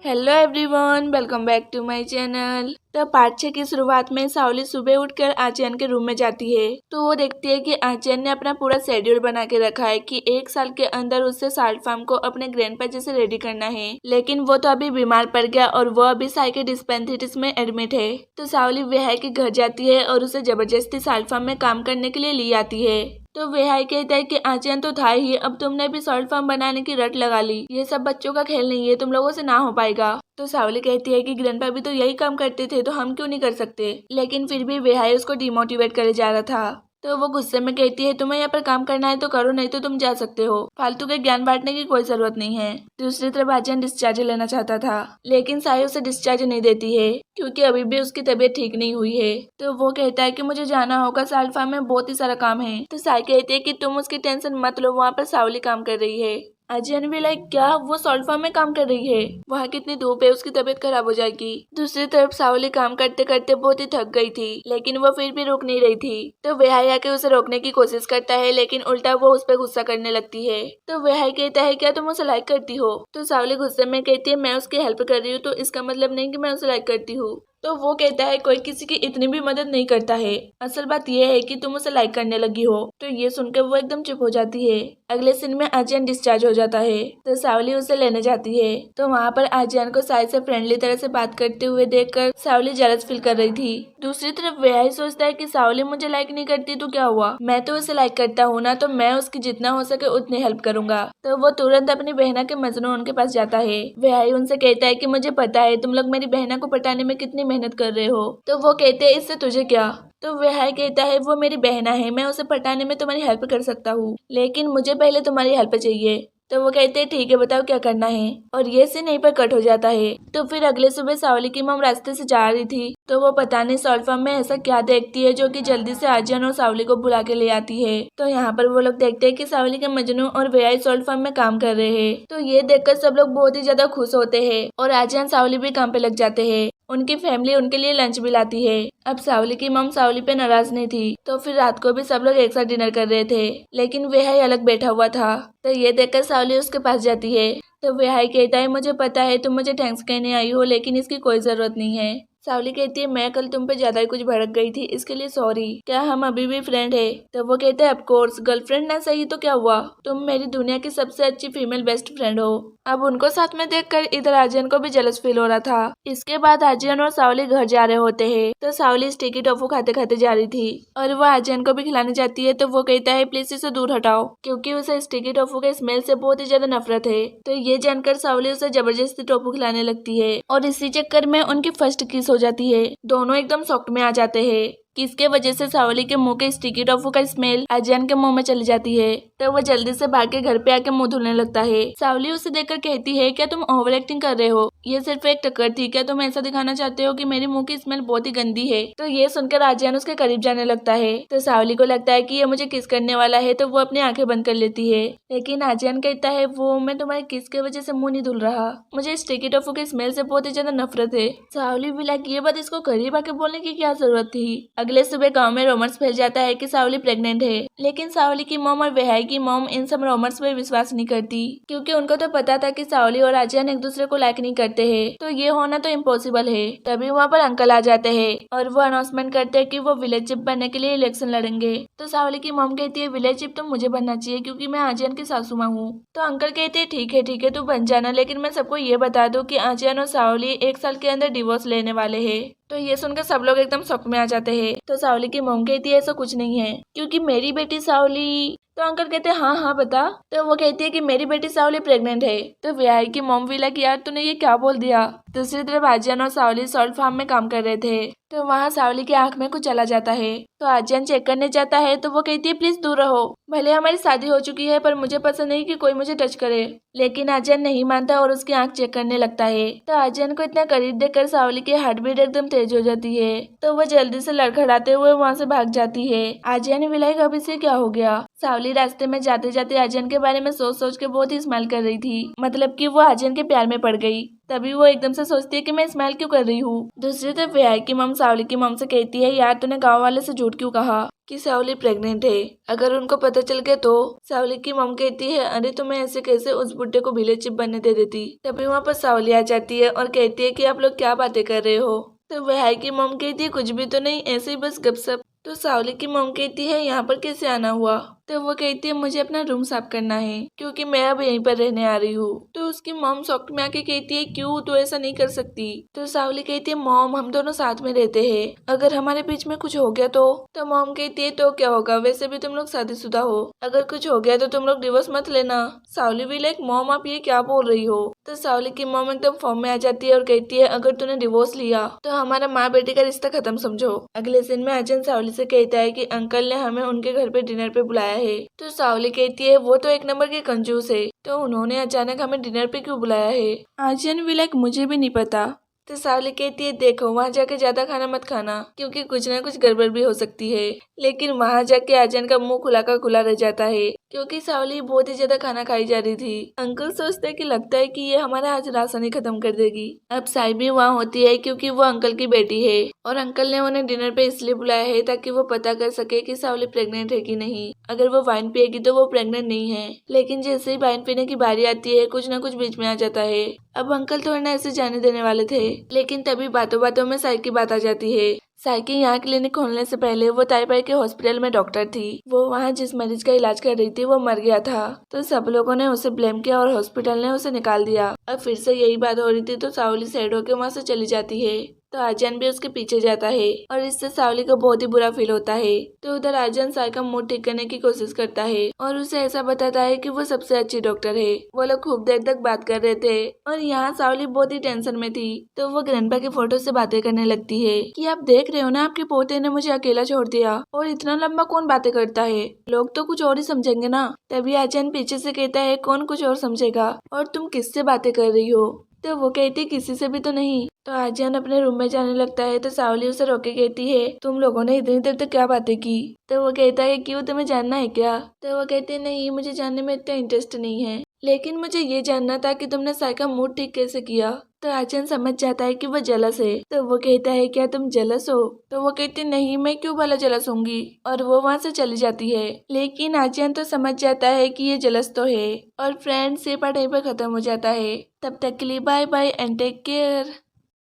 Hello everyone, welcome back to my channel. तो part 6 की शुरुआत में सावली सुबह उठकर आचियान के रूम में जाती है तो वो देखती है कि आचियान ने अपना पूरा शेड्यूल बना के रखा है कि 1 साल के अंदर उससे साल्ट फार्म को अपने ग्रैंडपा जैसे रेडी करना है। लेकिन वो तो अभी बीमार पड़ गया और वो अभी साइकिल डिस्पेंसरीज में एडमिट है। तो सावली वेहाई के घर जाती है और उसे जबरदस्ती साल्ट फार्म में काम करने के लिए ली आती है। तो वेहाई कहता है कि आचियान तो था ही, अब तुमने भी सॉल्ट फार्म बनाने की रट लगा ली। ये सब बच्चों का खेल नहीं है, तुम लोगों से ना हो पाएगा। तो सावली कहती है कि ग्रैंडपा भी तो यही काम करते थे, तो हम क्यों नहीं कर सकते। लेकिन फिर भी वेहाई उसको डिमोटिवेट करे जा रहा था। तो वो गुस्से में कहती है तुम्हें यहाँ पर काम करना है तो करो, नहीं तो तुम जा सकते हो। फालतू के ज्ञान बांटने की कोई जरूरत नहीं है। दूसरी तरफ आचियान डिस्चार्ज लेना चाहता था, लेकिन साई उसे डिस्चार्ज नहीं देती है क्योंकि अभी भी उसकी तबीयत ठीक नहीं हुई है। तो वो कहता है कि मुझे जाना होगा, साल्ट फार्म में बहुत ही सारा काम है। तो साई कहती है कि तुम उसकी टेंशन मत लो, वहाँ पर सावली काम कर रही है। आचियान भी लाइक क्या वो सॉल्ट फार्म में काम कर रही है, वहाँ कितनी धूप है, उसकी तबीयत खराब हो जाएगी। दूसरी तरफ सावली काम करते करते बहुत ही थक गई थी, लेकिन वो फिर भी रुक नहीं रही थी। तो वेहाई आके उसे रोकने की कोशिश करता है, लेकिन उल्टा वो उस पर गुस्सा करने लगती है। तो वेहाई कहता है क्या तुम उसे लाइक करती हो। तो सावली गुस्से में कहती है मैं उसकी हेल्प कर रही हूँ तो इसका मतलब नहीं कि मैं उसे लाइक करती हूँ। तो वो कहता है कोई किसी की इतनी भी मदद नहीं करता है, असल बात यह है कि तुम उसे लाइक करने लगी हो। तो ये सुनकर वो एकदम चुप हो जाती है। अगले सीन में आचियान डिस्चार्ज हो जाता है तो सावली उसे लेने जाती है। तो वहाँ पर आचियान को साई से फ्रेंडली तरह से बात करते हुए देखकर सावली जेलस फील कर रही थी। दूसरी तरफ वेहाई सोचता है कि सावली मुझे लाइक नहीं करती तो क्या हुआ, मैं तो उसे लाइक करता हूँ ना, तो मैं उसकी जितना हो सके उतनी हेल्प करूंगा। तो वो तुरंत अपनी बहना के मजनू उनके पास जाता है। वेहाई उनसे कहता है कि मुझे पता है तुम लोग मेरी बहना को पटाने में कितनी मेहनत कर रहे हो। तो वो कहते हैं इससे तुझे क्या। तो वेहाई कहता है वो मेरी बहना है, मैं उसे पटाने में तुम्हारी हेल्प कर सकता हूँ, लेकिन मुझे पहले तुम्हारी हेल्प चाहिए। तो वो कहते हैं ठीक है बताओ क्या करना है, और ये सीन यहीं पर कट हो जाता है। तो फिर अगले सुबह सावली की मम रास्ते से जा रही थी तो वो पता नहीं सॉल्ट फार्म में ऐसा क्या देखती है जो कि जल्दी से आचियान और सावली को बुला के ले आती है। तो यहाँ पर वो लोग देखते हैं कि सावली के मजनू और वेहाई सॉल्ट फार्म में काम कर रहे हैं। तो ये देखकर सब लोग बहुत ही ज्यादा खुश होते हैं और आचियान सावली भी काम पे लग जाते हैं। उनकी फैमिली उनके लिए लंच भी लाती है। अब सावली की मम सावली पे नाराज नहीं थी, तो फिर रात को भी सब लोग एक साथ डिनर कर रहे थे, लेकिन वेहाई अलग बैठा हुआ था। तो ये देखकर सावली उसके पास जाती है। तो वेहाई कहता है मुझे पता है तुम मुझे थैंक्स कहने आई हो, लेकिन इसकी कोई जरूरत नहीं है। सावली कहती है मैं कल तुम पे ज्यादा ही कुछ भड़क गई थी, इसके लिए सॉरी, क्या हम अभी भी फ्रेंड है। तो वो कहते हैं ऑफ कोर्स, गर्लफ्रेंड ना सही तो क्या हुआ, तुम मेरी दुनिया की सबसे अच्छी फीमेल बेस्ट फ्रेंड हो। अब उनको साथ में देखकर इधर आजियन को भी जेलस फील हो रहा था। इसके बाद आजियन और सावली घर जा रहे होते हैं। तो सावली स्टिकी टॉफू खाते खाते जा रही थी और वो आजियन को भी खिलाने जाती है। तो वो कहता है प्लीज इसे दूर हटाओ, क्योंकि उसे स्टिकी टॉफू के स्मेल से बहुत ही ज्यादा नफरत है। तो ये जानकर सावली उसे जबरदस्ती टॉफू खिलाने लगती है और इसी चक्कर में उनकी फर्स्ट किस हो जाती है। दोनों एकदम शॉक में आ जाते हैं। किसके वजह से सावली के मुंह के स्टिकी टॉफू का स्मेल आजियन के मुंह में चली जाती है। तो वो जल्दी से भाग के घर पे आके मुंह धुलने लगता है। सावली उसे देखकर कहती है क्या तुम ओवर एक्टिंग कर रहे हो, ये सिर्फ एक टक्कर थी, क्या तुम ऐसा दिखाना चाहते हो कि मेरी मुंह की स्मेल बहुत ही गंदी है। तो ये सुनकर आजियन उसके करीब जाने लगता है। तो सावली को लगता है कि ये मुझे किस करने वाला है, तो वो अपनी आंखें बंद कर लेती है। लेकिन आजियन कहता है वो मैं तुम्हारे किस के वजह से मुंह नहीं धुल रहा, मुझे स्टिकी टॉफू के स्मेल से बहुत ही ज्यादा नफरत है। सावली भी लाइक ये बात इसको करीब आके बोलने की क्या जरूरत थी। अगले सुबह गांव में रोमर्स फैल जाता है कि सावली प्रेग्नेंट है, लेकिन सावली की मॉम और वेहाई की मॉम इन सब रोमर्स पे विश्वास नहीं करती, क्योंकि उनको तो पता था कि सावली और आजियन एक दूसरे को लाइक नहीं करते हैं, तो ये होना तो इम्पॉसिबल है। तभी वहाँ पर अंकल आ जाते हैं और वो अनाउंसमेंट करते हैं कि वो विलेज चीफ बनने के लिए इलेक्शन लड़ेंगे। तो सावली की मॉम कहती है विलेज चीफ तो मुझे बनना चाहिए क्योंकि मैं आजियन की सासू माँ हूँ। तो अंकल कहते हैं ठीक है तू बन जाना, लेकिन मैं सबको ये बता दूं कि आजियन और सावली 1 साल के अंदर डिवोर्स लेने वाले हैं। तो ये सुनकर सब लोग एकदम शॉक में आ जाते हैं। तो सावली की मॉम कहती है ऐसा कुछ नहीं है क्योंकि मेरी बेटी सावली। तो अंकल कहते हैं हाँ बता। तो वो कहती है कि मेरी बेटी सावली प्रेग्नेंट है। तो वेहाई की मॉम भी लगी यार तूने ये क्या बोल दिया। दूसरी तरफ आजियन और सावली सॉल्ट फार्म में काम कर रहे थे। तो वहाँ सावली की आंख में कुछ चला जाता है। तो आजियन चेक करने जाता है। तो वो कहती है प्लीज दूर रहो, भले हमारी शादी हो चुकी है पर मुझे पसंद नहीं कि कोई मुझे टच करे। लेकिन आजियन नहीं मानता और उसकी आंख चेक करने लगता है। तो आजियन को इतना करीब देखकर सावली की हार्ट बीट एकदम तेज हो जाती है। तो वो जल्दी से लड़खड़ाते हुए वहाँ से भाग जाती है। आजियन भी लाइक अभी से क्या हो गया। सावली रास्ते में जाते जाते आजियन के बारे में सोच सोच के बहुत ही स्माइल कर रही थी, मतलब कि वो आजियन के प्यार में पड़ गई। तभी वो एकदम से सोचती है कि मैं स्माइल क्यों कर रही हूँ। दूसरी तरफ विहाई की मम सावली की मम से कहती है, यार तूने गाँव वाले से झूठ क्यों कहा कि सावली प्रेग्नेंट है, अगर उनको पता चल गया तो। सावली की मम कहती है, अरे तुम्हें ऐसे कैसे उस बुड्ढे को विलेज चिप बनने दे देती। तभी वहाँ पर सावली आ जाती है और कहती है कि आप लोग क्या बातें कर रहे हो। तो विहाई की मम कहती है, कुछ भी तो नहीं, ऐसे ही बस गपशप। तो सावली की मम कहती है, यहाँ पर कैसे आना हुआ। तो वो कहती है, मुझे अपना रूम साफ करना है क्योंकि मैं अब यहीं पर रहने आ रही हूँ। तो उसकी मॉम शॉक में आके कहती है, क्यों, तू ऐसा नहीं कर सकती। तो सावली कहती है, मॉम हम दोनों साथ में रहते हैं, अगर हमारे बीच में कुछ हो गया तो मॉम कहती है, तो क्या होगा, वैसे भी तुम लोग शादीशुदा हो, अगर कुछ हो गया तो तुम लोग डिवोर्स मत लेना। सावली भी लाइक, मॉम आप ये क्या बोल रही हो। तो सावली की मॉम एकदम फॉर्म में आ जाती है और कहती है, अगर तूने डिवोर्स लिया तो हमारा माँ बेटी का रिश्ता खत्म समझो। अगले सीन में अजन सावली से कहता है कि अंकल ने हमें उनके घर पे डिनर पे बुलाया है। तो सावली कहती है, वो तो एक नंबर के कंजूस है, तो उन्होंने अचानक हमें डिनर पे क्यों बुलाया है। अजन भी लाइक, मुझे भी नहीं पता। तो सावली कहती है, देखो वहाँ जाके ज्यादा खाना मत खाना क्योंकि कुछ ना कुछ गड़बड़ भी हो सकती है। लेकिन वहाँ जाके अजन का मुंह खुला का खुला रह जाता है क्योंकि सावली बहुत ही ज्यादा खाना खाई जा रही थी। अंकल सोचते कि लगता है कि ये हमारा आज राशन ही खत्म कर देगी। अब साई भी वहाँ होती है क्योंकि वो अंकल की बेटी है और अंकल ने उन्हें डिनर पे इसलिए बुलाया है ताकि वो पता कर सके कि सावली प्रेग्नेंट है कि नहीं। अगर वो वाइन पिएगी तो वो प्रेग्नेंट नहीं है, लेकिन जैसे ही वाइन पीने की बारी आती है कुछ न कुछ बीच में आ जाता है। अब अंकल थोड़ा ना ऐसे जाने देने वाले थे, लेकिन तभी बातों बातों में साई की बात आ जाती है। साई की यहाँ क्लिनिक खोलने से पहले वो ताइपाई के हॉस्पिटल में डॉक्टर थी। वो वहाँ जिस मरीज का इलाज कर रही थी वो मर गया था, तो सब लोगों ने उसे ब्लेम किया और हॉस्पिटल ने उसे निकाल दिया। अब फिर से यही बात हो रही थी तो सावली सैड होकर वहाँ से चली जाती है। तो आजन भी उसके पीछे जाता है और इससे सावली को बहुत ही बुरा फील होता है। तो उधर आजन साई का मूड ठीक करने की कोशिश करता है और उसे ऐसा बताता है कि वो सबसे अच्छी डॉक्टर है। वो लोग खूब देर तक बात कर रहे थे और यहाँ सावली बहुत ही टेंशन में थी। तो वो ग्रैंडपा की फोटो से बातें करने लगती है कि आप देख रहे हो ना, आपके पोते ने मुझे अकेला छोड़ दिया और इतना लंबा कौन बातें करता है, लोग तो कुछ और ही समझेंगे ना। तभी आजन पीछे से कहता है, कौन कुछ और समझेगा और तुम किससे बातें कर रही हो। तो वो कहती, किसी से भी तो नहीं। तो आजन अपने रूम में जाने लगता है तो सावली उसे रोके कहती है, तुम लोगों ने इतनी देर तक क्या बातें की। तो वो कहता है, क्यों, तुम्हें जानना है क्या। तो वो कहते, नहीं मुझे जानने में इतना इंटरेस्ट नहीं है, लेकिन मुझे ये जानना था कि तुमने साई का मूड ठीक कैसे किया। तो आजन समझ जाता है कि वो जलस है। तो वो कहता है, क्या तुम जलस हो। तो वो कहती, नहीं मैं क्यों भला जलस होंगी, और वो वहाँ से चली जाती है। लेकिन आजन तो समझ जाता है कि ये जलस तो है। और फ्रेंड्स ये पार्ट यहीं पर खत्म हो जाता है। तब तक के लिए bye bye and take care.